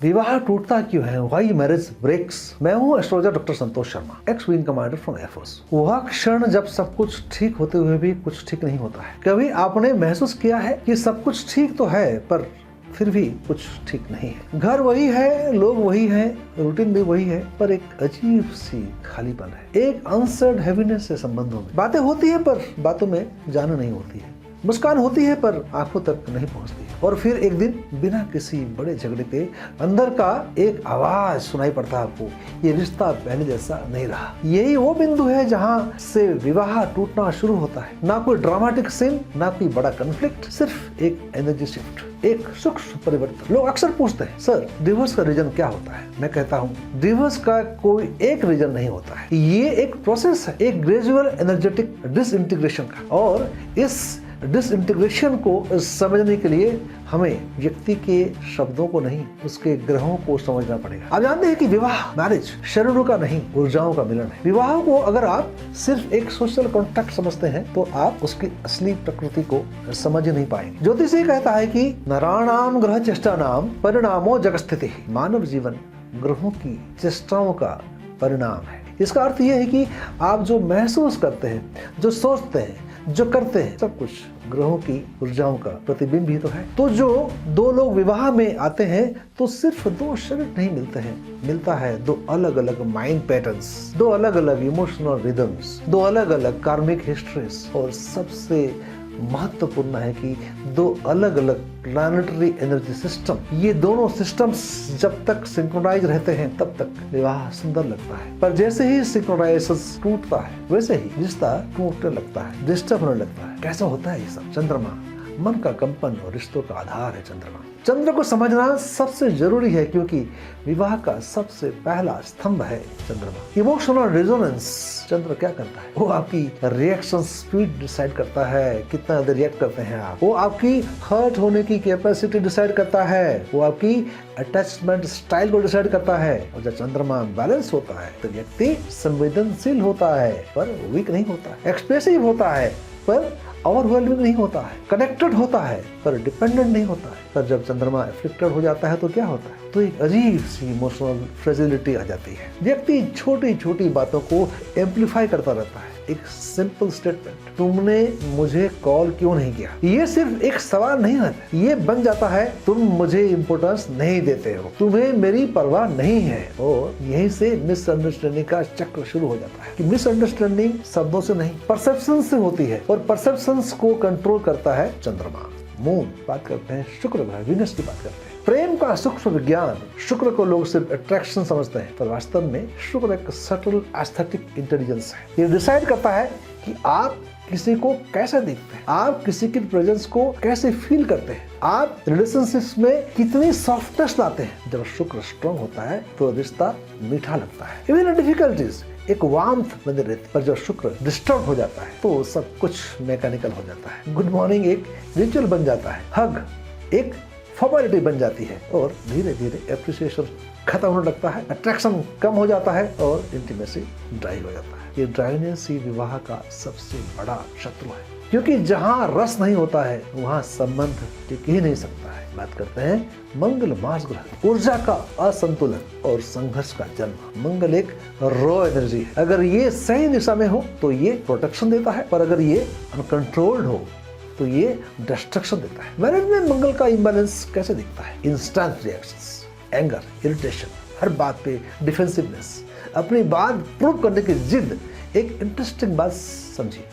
विवाह टूटता क्यों है? Why marriage breaks? मैं हूँ astrologer doctor Santosh Sharma, ex wing commander from air force. वह क्षण जब सब कुछ ठीक होते हुए भी कुछ ठीक नहीं होता है। कभी आपने महसूस किया है कि सब कुछ ठीक तो है पर फिर भी कुछ ठीक नहीं है? घर वही है, लोग वही है, रूटीन भी वही है, पर एक अजीब सी खालीपन है। एक अनसर्ड हैवीनेस है संबंधों में। बातें होती है पर बातों में जान नहीं होती है। मुस्कान होती है पर आंखों तक नहीं पहुंचती है। और फिर एक दिन बिना किसी बड़े झगड़े के अंदर का एक आवाज सुनाई पड़ता है आपको, ये रिश्ता पहले जैसा नहीं रहा। यही वो बिंदु है जहां से विवाह टूटना शुरू होता है। ना कोई ड्रामेटिक सीन, ना कोई बड़ा कॉन्फ्लिक्ट, सिर्फ एक एनर्जी शिफ्ट, एक सूक्ष्म परिवर्तन। लोग अक्सर पूछते हैं, सर डिवोर्स का रीजन क्या होता है? मैं कहता हूँ डिवोर्स का कोई एक रीजन नहीं होता है। ये एक प्रोसेस है, एक ग्रेजुअल एनर्जेटिक डिसइंटीग्रेशन का। और इस डिसइंटीग्रेशन को समझने के लिए हमें व्यक्ति के शब्दों को नहीं, उसके ग्रहों को समझना पड़ेगा। आप जानते हैं कि विवाह, मैरिज शरीरों का नहीं, ऊर्जाओं का मिलन है। विवाह को अगर आप सिर्फ एक सोशल कॉन्ट्रैक्ट समझते हैं तो आप उसकी असली प्रकृति को समझ नहीं पाएंगे। ज्योतिष ये कहता है कि नराणाम ग्रह चेष्टानाम परिणामो जगस्थिति। मानव जीवन ग्रहों की चेष्टाओं का परिणाम है। इसका अर्थ यह है कि आप जो महसूस करते हैं, जो सोचते हैं, जो करते हैं, सब कुछ ग्रहों की ऊर्जाओं का प्रतिबिंब ही तो है। तो जो दो लोग विवाह में आते हैं तो सिर्फ दो शरीर नहीं मिलते हैं, मिलता है दो अलग अलग माइंड पैटर्न्स, दो अलग अलग इमोशनल रिदम्स, दो अलग अलग कार्मिक हिस्ट्रीज, और सबसे महत्वपूर्ण है कि दो अलग अलग प्लानिटरी एनर्जी सिस्टम। ये दोनों सिस्टम्स जब तक सिंक्रोनाइज रहते हैं तब तक विवाह सुंदर लगता है, पर जैसे ही सिंक्रोनाइजेशन टूटता है वैसे ही रिश्ता टूटने लगता है, डिस्टर्ब होने लगता है। कैसा होता है ये सब? चंद्रमा मन का कंपन और रिश्तों का आधार है। चंद्रमा, चंद्र को समझना सबसे जरूरी है क्योंकि विवाह का सबसे पहला स्तंभ है चंद्रमा। इमोशनल रेजोनेंस चंद्र क्या करता है? वो आपकी रिएक्शन स्पीड डिसाइड करता है, कितना देर रिएक्ट करते हैं आप। वो आपकी हर्ट होने की कैपेसिटी डिसाइड करता है, वो आपकी अटैचमेंट स्टाइल को डिसाइड करता है। और जब चंद्रमा बैलेंस होता है तो व्यक्ति संवेदनशील होता है पर वीक नहीं होता, एक्सप्रेसिव होता है पर ओवरवेलमिंग नहीं होता है, कनेक्टेड होता है पर डिपेंडेंट नहीं होता है। पर जब चंद्रमा एफ्लिक्टेड हो जाता है तो क्या होता है? तो एक अजीब सी इमोशनल फ्रेजिलिटी आ जाती है। व्यक्ति छोटी छोटी बातों को एम्पलीफाई करता रहता है। एक सिंपल स्टेटमेंट, तुमने मुझे कॉल क्यों नहीं किया, ये सिर्फ एक सवाल नहीं है, ये बन जाता है तुम मुझे इम्पोर्टेंस नहीं देते हो, तुम्हें मेरी परवाह नहीं है। और यहीं से मिसअंडरस्टैंडिंग का चक्र शुरू हो जाता है कि मिसअंडरस्टैंडिंग शब्दों से नहीं, परसेप्शन से होती है, और परसेप्शंस को कंट्रोल करता है चंद्रमा। मून बात करते हैं, शुक्र ग्रह वीनस की बात करते हैं। प्रेम का सूक्ष्म विज्ञान, शुक्र को लोग सिर्फ अट्रैक्शन समझते हैं पर वास्तव में शुक्र एक सटल एस्थेटिक इंटेलिजेंस है। ये डिसाइड करता है कि आप किसी को कैसे देखते हैं, आप किसी की प्रेजेंस को कैसे फील करते हैं, आप रिलेशनशिप्स में कितनी सॉफ्टनेस लाते हैं। जब शुक्र स्ट्रॉन्ग होता है तो रिश्ता मीठा लगता है, इवन डिफिकल्टीज एक वार्मथ बने रहती। पर जब शुक्र डिस्टर्ब हो जाता है तो सब कुछ मैकेनिकल हो जाता है। गुड मॉर्निंग एक रिचुअल बन जाता है, हग एक फॉर्मेलिटी बन जाती है, और धीरे धीरे एप्रिसिएशन खत्म होने लगता है, अट्रैक्शन कम हो जाता है और इंटीमेसी ड्राई हो जाता है। ये ड्राइनेस ही विवाह का सबसे बड़ा शत्रु है, क्योंकि जहाँ रस नहीं होता है वहाँ संबंध टिक ही नहीं सकता है। बात करते हैं मंगल मार्स ग्रह, ऊर्जा का असंतुलन और संघर्ष का जन्म। मंगल एक रॉ एनर्जी है, अगर ये सही दिशा में हो तो ये प्रोटेक्शन देता है, पर अगर ये अनकंट्रोल्ड हो तो ये डिस्ट्रक्शन देता है। मैरिज में मंगल का इंबैलेंस कैसे दिखता है? इंस्टेंट रिएक्शंस, एंगर, इरिटेशन, हर बात पे डिफेंसिवनेस, अपनी बात प्रूव करने की जिद। एक इंटरेस्टिंग बात समझिए,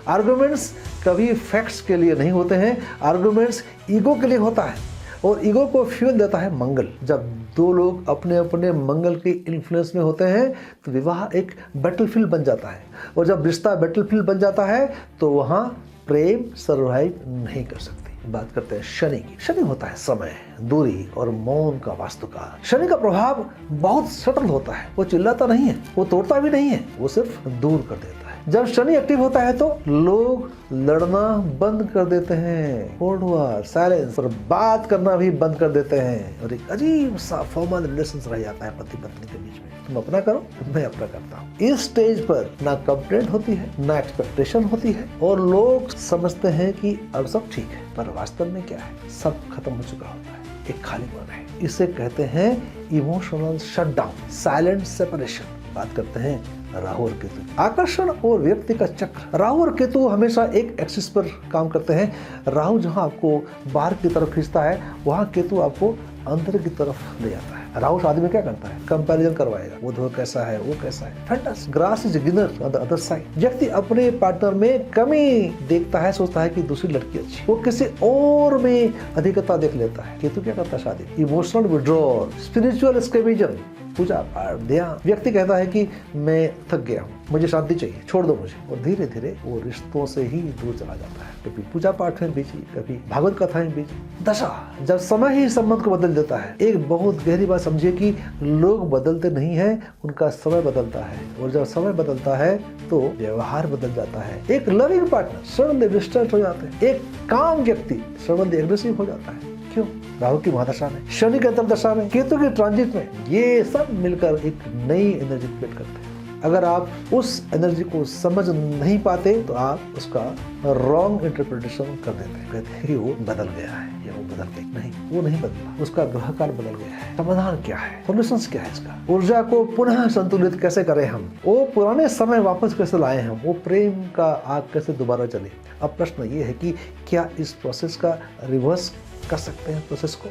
आर्गुमेंट्स कभी फैक्ट्स के लिए नहीं होते हैं, आर्गुमेंट्स ईगो के लिए होता है, और ईगो को फ्यूल देता है मंगल। जब दो लोग अपने अपने मंगल के इन्फ्लुएंस में होते हैं तो विवाह एक बैटलफील्ड बन जाता है, और जब रिश्ता बैटलफील्ड बन जाता है तो वहाँ प्रेम सर्वाइव नहीं कर सकती। बात करते हैं शनि की। शनि होता है समय, दूरी और मौन का वास्तुकार। शनि का प्रभाव बहुत सटल होता है, वो चिल्लाता नहीं है, वो तोड़ता भी नहीं है, वो सिर्फ दूर कर देता है। जब शनि एक्टिव होता है तो लोग लड़ना बंद कर देते हैं, कोल्ड वॉर, साइलेंस, और बात करना भी बंद कर देते हैं, और एक अजीब सा फॉर्मल रिलेशन रह जाता है पति पत्नी के बीच में। तुम अपना करो, मैं अपना करता हूँ। इस स्टेज पर ना कंप्लेंट होती है, ना एक्सपेक्टेशन होती है, और लोग समझते हैं कि अब सब ठीक है, पर वास्तव में क्या है? सब खत्म हो चुका होता है, एक खालीपन है। इसे कहते हैं इमोशनल शटडाउन, साइलेंट सेपरेशन। बात करते हैं राहु और केतु। आकर्षण और व्यक्ति का चक्र। राहु और केतु हमेशा एक एक्सिस पर काम करते हैं। राहु जहां आपको बाहर की तरफ खींचता है, वहां केतु आपको अंदर की तरफ ले जाता है। राहु शादी में क्या करता है? कंपैरिजन करवाएगा, वो कैसा है, वो कैसा है। Fantasy, grass is greener on the other side. व्यक्ति अपने पार्टनर में कमी देखता है, सोचता है कि दूसरी लड़की अच्छी, वो किसी और में अधिकता देख लेता है। केतु क्या करता है? शादी, इमोशनल विड्रॉल, स्पिरिचुअल एस्केपिज्म, पूजा पाठ, ध्यान। व्यक्ति कहता है कि मैं थक गया हूँ, मुझे शांति चाहिए, छोड़ दो मुझे, और धीरे धीरे वो रिश्तों से ही दूर चला जाता है। कभी पूजा पाठ में बिजी, कभी भागवत कथा में बिजी। दशा, जब समय ही संबंध को बदल देता है। एक बहुत गहरी बात समझिए कि लोग बदलते नहीं हैं, उनका समय बदलता है, और जब समय बदलता है तो व्यवहार बदल जाता है। एक लविंग पार्टनर सडनली डिस्ट्रैक्ट हो जाते हैं, एक काम व्यक्ति सडनली एग्रेसिव हो जाता है। क्यों? राहु की महादशा में, शनि के अंतर्दशा में, केतु के ट्रांजिट में, ये सब मिलकर एक नई एनर्जी क्रिएट करते हैं। अगर आप उस एनर्जी को समझ नहीं पाते तो आप उसका रॉन्ग इंटरप्रिटेशन कर देते हैं। कहते हैं कि वो बदल गया है या वो बदल गई। नहीं, वो नहीं बदला, उसका ग्रह काल बदल गया है। समाधान क्या है? सॉल्यूशंस क्या है इसका? ऊर्जा को पुनः संतुलित कैसे करें हम? वो पुराने समय वापस कैसे लाए हम? वो प्रेम का आग कैसे दोबारा चले? अब प्रश्न ये है कि क्या इस प्रोसेस का रिवर्स कर सकते हैं प्रोसेस को?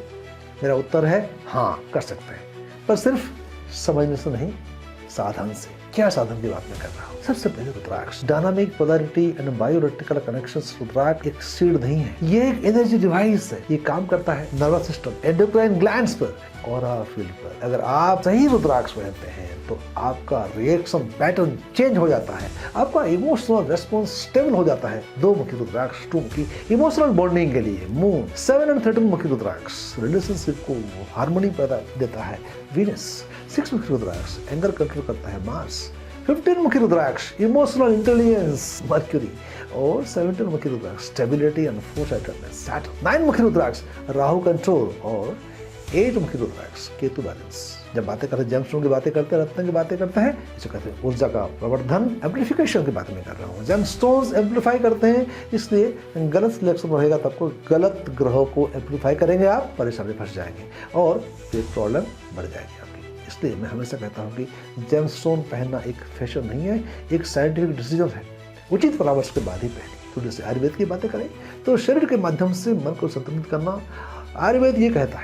मेरा उत्तर है हाँ, कर सकते हैं, पर सिर्फ समझने से नहीं, साधन से। क्या साधन की बात मैं कर रहा हूँ? सबसे पहले rudraksha, dynamic polarity and bioelectrical connections. Rudraksha एक सीड नहीं है, ये एक एनर्जी डिवाइस है। ये काम करता है नर्वस सिस्टम, एंडोक्राइन ग्लैंड्स पर, ऑरा फील्ड पर। अगर आप सही रुद्राक्ष पहनते हैं तो आपका रिएक्शन पैटर्न चेंज हो जाता है, आपका इमोशनल रेस्पॉन्स स्टेबल हो जाता है। 2 मुखी रुद्राक्ष, 2 मुखी इमोशनल बॉन्डिंग के लिए। मून 7 और 13 मुखी रुद्राक्ष रिलेशनशिप को हार्मनी पैदा देता है। वीनस 6 मुखी रुद्राक्ष एंगर कंट्रोल करता है। मार्स 15 मुखी रुद्राक्ष इमोशनल इंटेलिजेंस, मर्क्यूरी। और 17 मुखी रुद्राक्ष स्टेबिलिटी एंड फोर्साइटनेस, सैटर्न। 9 मुखी रुद्राक्ष राहु कंट्रोल, और 8 मुखी रुद्राक्ष केतु बैलेंस। जब बातें करते हैं, जेमस्टोन की बातें करते हैं, रत्न की बातें करते हैं, इसे कहते हैं ऊर्जा का प्रवर्धन, एम्प्लीफिकेशन की बात मैं कर रहा हूँ। जेमस्टोन्स एम्प्लीफाई करते हैं, इसलिए गलत सिलेक्शन रहेगा तो आपको गलत ग्रहों को एम्प्लीफाई करेंगे, आप परेशानी फंस जाएंगे और फिर प्रॉब्लम बढ़ जाएगी आपकी। इसलिए मैं हमेशा कहता हूँ कि जेमस्टोन पहनना एक फैशन नहीं है, एक साइंटिफिक डिसीजन है। उचित परामर्श के बाद ही पहने। तो जैसे आयुर्वेद की बातें करें तो शरीर के माध्यम से मन को संतुलित करना, आयुर्वेद ये कहता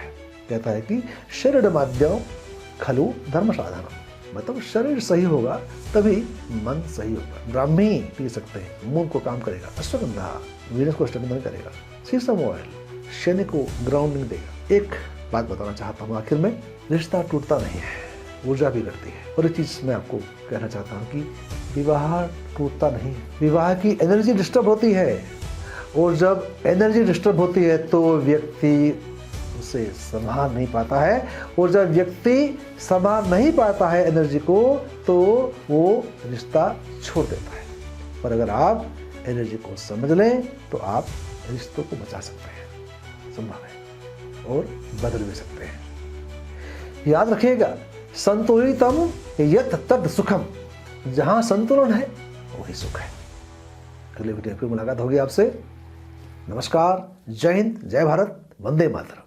है कि शरीर माध्यम खलु धर्म साधन, मतलब शरीर सही होगा तभी मन सही होगा। ब्राह्मी पी सकते हैं, मूंग को काम करेगा, अश्वगंधा वीनस को स्ट्रेंथन करेगा, सीसम ऑयल शनि को ग्राउंडिंग देगा। एक बात बताना चाहता हूँ आखिर में, रिश्ता टूटता नहीं है, ऊर्जा भी करती है। और एक चीज मैं आपको कहना चाहता हूँ कि विवाह टूटता नहीं, विवाह की एनर्जी डिस्टर्ब होती है, और जब एनर्जी डिस्टर्ब होती है तो व्यक्ति उसे संभाल नहीं पाता है, और जब व्यक्ति संभाल नहीं पाता है एनर्जी को तो वो रिश्ता छोड़ देता है। पर अगर आप एनर्जी को समझ लें तो आप रिश्तों को बचा सकते हैं, संभव है, और बदल भी सकते हैं। याद रखिएगा, संतुलितम यत् तत् सुखम, जहां संतुलन है वही सुख है। अगले वीडियो में फिर मुलाकात होगी आपसे। नमस्कार, जय हिंद, जय भारत, वंदे मातरम।